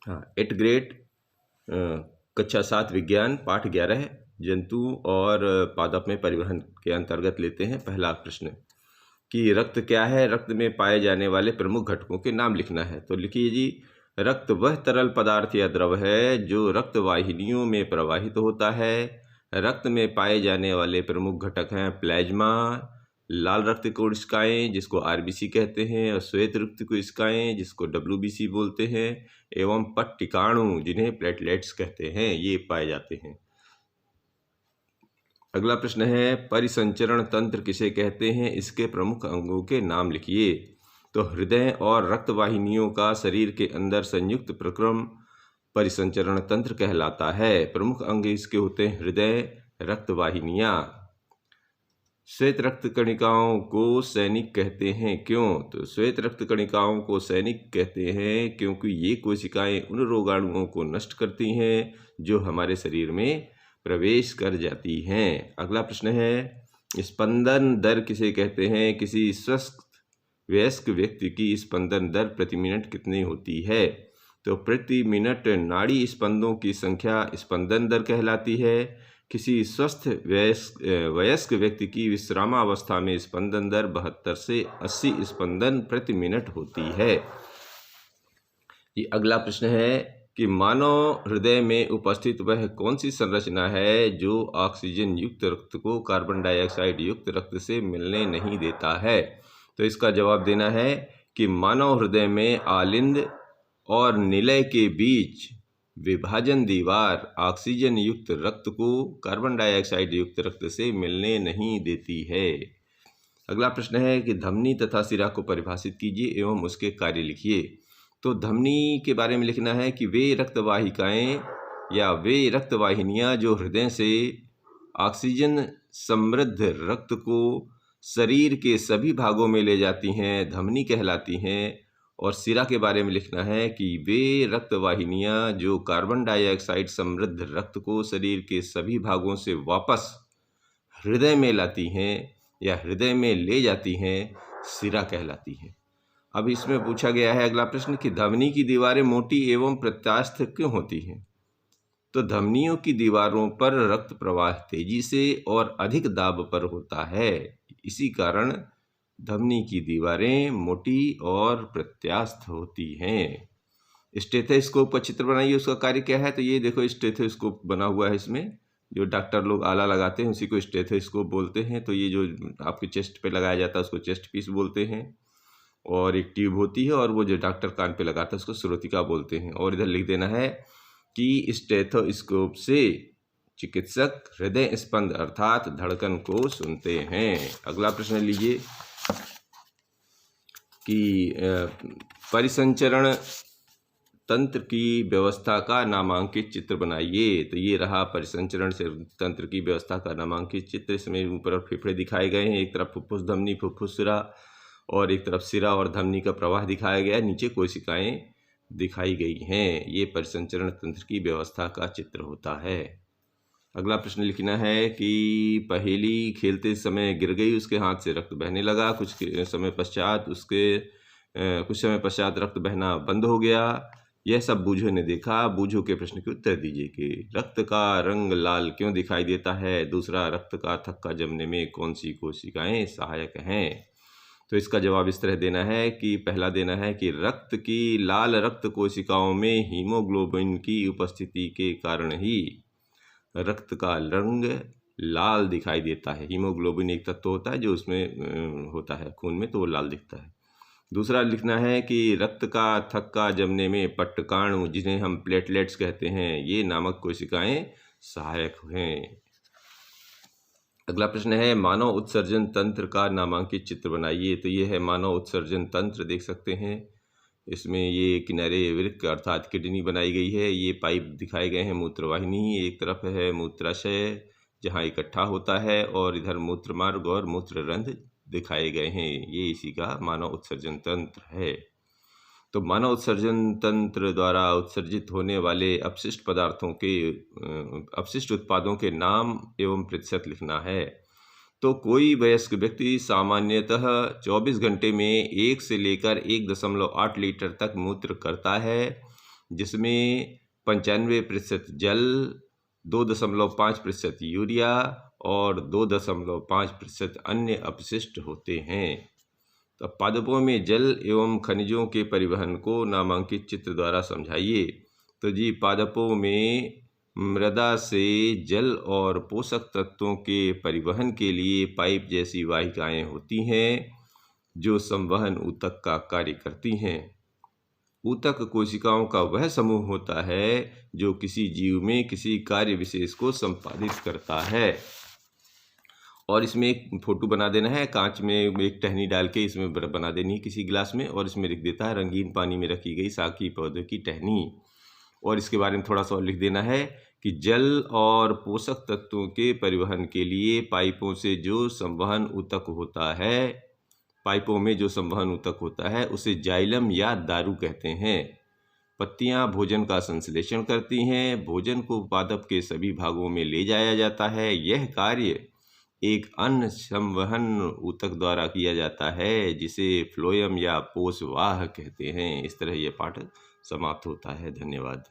हाँ, 8 ग्रेड कक्षा 7 विज्ञान पाठ 11 जंतु और पादप में परिवहन के अंतर्गत लेते हैं। पहला प्रश्न कि रक्त क्या है? रक्त में पाए जाने वाले प्रमुख घटकों के नाम लिखना है। तो लिखिए जी, रक्त वह तरल पदार्थ या द्रव है जो रक्त वाहिनियों में प्रवाहित होता है। रक्त में पाए जाने वाले प्रमुख घटक हैं प्लाज्मा, लाल रक्त कोशिकाएं जिसको आरबीसी कहते हैं, और श्वेत रक्त कोशिकाएं जिसको डब्ल्यूबीसी बोलते हैं, एवं पट्टिकाणु जिन्हें प्लेटलेट्स कहते हैं, ये पाए जाते हैं। अगला प्रश्न है, परिसंचरण तंत्र किसे कहते हैं? इसके प्रमुख अंगों के नाम लिखिए। तो हृदय और रक्त वाहिनियों का शरीर के अंदर संयुक्त प्रक्रम परिसंचरण तंत्र कहलाता है। प्रमुख अंग इसके होते हैं हृदय, रक्त वाहिनियां। श्वेत रक्त कणिकाओं को सैनिक कहते हैं, क्यों? तो श्वेत रक्त कणिकाओं को सैनिक कहते हैं क्योंकि ये कोशिकाएं उन रोगाणुओं को नष्ट करती हैं जो हमारे शरीर में प्रवेश कर जाती हैं। अगला प्रश्न है, स्पंदन दर किसे कहते हैं? किसी स्वस्थ वयस्क व्यक्ति की स्पंदन दर प्रति मिनट कितनी होती है? तो प्रति मिनट नाड़ी स्पंदों की संख्या स्पंदन दर कहलाती है। किसी स्वस्थ वयस्क व्यक्ति की विश्रामावस्था में स्पंदन दर 72 से 80 स्पंदन प्रति मिनट होती है। ये अगला प्रश्न है कि मानव हृदय में उपस्थित वह कौन सी संरचना है जो ऑक्सीजन युक्त रक्त को कार्बन डाइऑक्साइड युक्त रक्त से मिलने नहीं देता है? तो इसका जवाब देना है कि मानव हृदय में आलिंद और निलय के बीच विभाजन दीवार ऑक्सीजन युक्त रक्त को कार्बन डाइऑक्साइड युक्त रक्त से मिलने नहीं देती है। अगला प्रश्न है कि धमनी तथा सिरा को परिभाषित कीजिए एवं उसके कार्य लिखिए। तो धमनी के बारे में लिखना है कि वे रक्तवाहिकाएं या वे रक्तवाहिनियां जो हृदय से ऑक्सीजन समृद्ध रक्त को शरीर के सभी भागों में ले जाती हैं, धमनी कहलाती हैं। और सिरा के बारे में लिखना है कि वे रक्तवाहिनियां जो कार्बन डाइऑक्साइड समृद्ध रक्त को शरीर के सभी भागों से वापस हृदय में लाती हैं या हृदय में ले जाती हैं, सिरा कहलाती हैं। अब इसमें पूछा गया है अगला प्रश्न कि धमनी की दीवारें मोटी एवं प्रत्यास्थ क्यों होती हैं? तो धमनियों की दीवारों पर रक्त प्रवाह तेजी से और अधिक दाब पर होता है, इसी कारण धमनी की दीवारें मोटी और प्रत्यास्थ होती हैं। स्टेथोस्कोप का चित्र बनाइए, उसका कार्य क्या है? तो ये देखो स्टेथोस्कोप बना हुआ है, इसमें जो डॉक्टर लोग आला लगाते हैं उसी को स्टेथोस्कोप बोलते हैं। तो ये जो आपके चेस्ट पे लगाया जाता है उसको चेस्ट पीस बोलते हैं, और एक ट्यूब होती है और वो जो डॉक्टर कान पे लगाता है उसको श्रोतिका बोलते हैं। और इधर लिख देना है कि स्टेथोस्कोप से चिकित्सक हृदय स्पंद अर्थात धड़कन को सुनते हैं। अगला प्रश्न लीजिए कि परिसंचरण तंत्र की व्यवस्था का नामांकित चित्र बनाइए। तो ये रहा परिसंचरण से तंत्र की व्यवस्था का नामांकित चित्र। इसमें ऊपर फेफड़े दिखाए गए हैं, एक तरफ फुफ्फुस धमनी फुफ्फुस सिरा, और एक तरफ सिरा और धमनी का प्रवाह दिखाया गया है, नीचे कोशिकाएं दिखाई गई हैं। ये परिसंचरण तंत्र की व्यवस्था का चित्र होता है। अगला प्रश्न लिखना है कि पहेली खेलते समय गिर गई, उसके हाथ से रक्त बहने लगा, कुछ समय पश्चात रक्त बहना बंद हो गया। यह सब बूझो ने देखा। बूझो के प्रश्न के उत्तर दीजिए कि रक्त का रंग लाल क्यों दिखाई देता है? दूसरा, रक्त का थक्का जमने में कौन सी कोशिकाएं सहायक हैं? तो इसका जवाब इस तरह देना है कि पहला देना है कि रक्त की लाल रक्त कोशिकाओं में हीमोग्लोबिन की उपस्थिति के कारण ही रक्त का रंग लाल दिखाई देता है। हीमोग्लोबिन एक तत्व होता है जो उसमें होता है खून में, तो वो लाल दिखता है। दूसरा लिखना है कि रक्त का थक्का जमने में पट्टकाणु जिन्हें हम प्लेटलेट्स कहते हैं, ये नामक कोशिकाएं सहायक हैं। अगला प्रश्न है मानव उत्सर्जन तंत्र का नामांकित चित्र बनाइए। तो ये है मानव उत्सर्जन तंत्र, देख सकते हैं। इसमें ये किनारे वृक्क अर्थात किडनी बनाई गई है, ये पाइप दिखाए गए हैं, मूत्रवाहिनी एक तरफ है, मूत्राशय जहाँ इकट्ठा होता है, और इधर मूत्र मार्ग और मूत्र रंध्र दिखाए गए हैं। ये इसी का मानव उत्सर्जन तंत्र है। तो मानव उत्सर्जन तंत्र द्वारा उत्सर्जित होने वाले अपशिष्ट पदार्थों के अपशिष्ट उत्पादों के नाम एवं प्रतिशत लिखना है। तो कोई वयस्क व्यक्ति सामान्यतः 24 घंटे में 1 से लेकर 1.8 लीटर तक मूत्र करता है, जिसमें 95% जल, 2.5% यूरिया और 2.5% अन्य अपशिष्ट होते हैं। तो पादपों में जल एवं खनिजों के परिवहन को नामांकित चित्र द्वारा समझाइए। तो जी, पादपों में मृदा से जल और पोषक तत्वों के परिवहन के लिए पाइप जैसी वाहिकाएं होती हैं, जो संवहन ऊतक का कार्य करती हैं। ऊतक कोशिकाओं का वह समूह होता है जो किसी जीव में किसी कार्य विशेष को संपादित करता है। और इसमें एक फोटो बना देना है, कांच में एक टहनी डाल के इसमें बना देनी है किसी गिलास में, और इसमें लिख देता है रंगीन पानी में रखी गई शाकी पौधे की टहनी। और इसके बारे में थोड़ा सा और लिख देना है कि जल और पोषक तत्वों के परिवहन के लिए पाइपों से जो संवहन ऊतक होता है, पाइपों में जो संवहन ऊतक होता है उसे जाइलम या दारू कहते हैं। पत्तियां भोजन का संश्लेषण करती हैं, भोजन को पादप के सभी भागों में ले जाया जाता है। यह कार्य एक अन्य संवहन ऊतक द्वारा किया जाता है जिसे फ्लोएम या पोषवाह कहते हैं। इस तरह यह पाठ समाप्त होता है। धन्यवाद।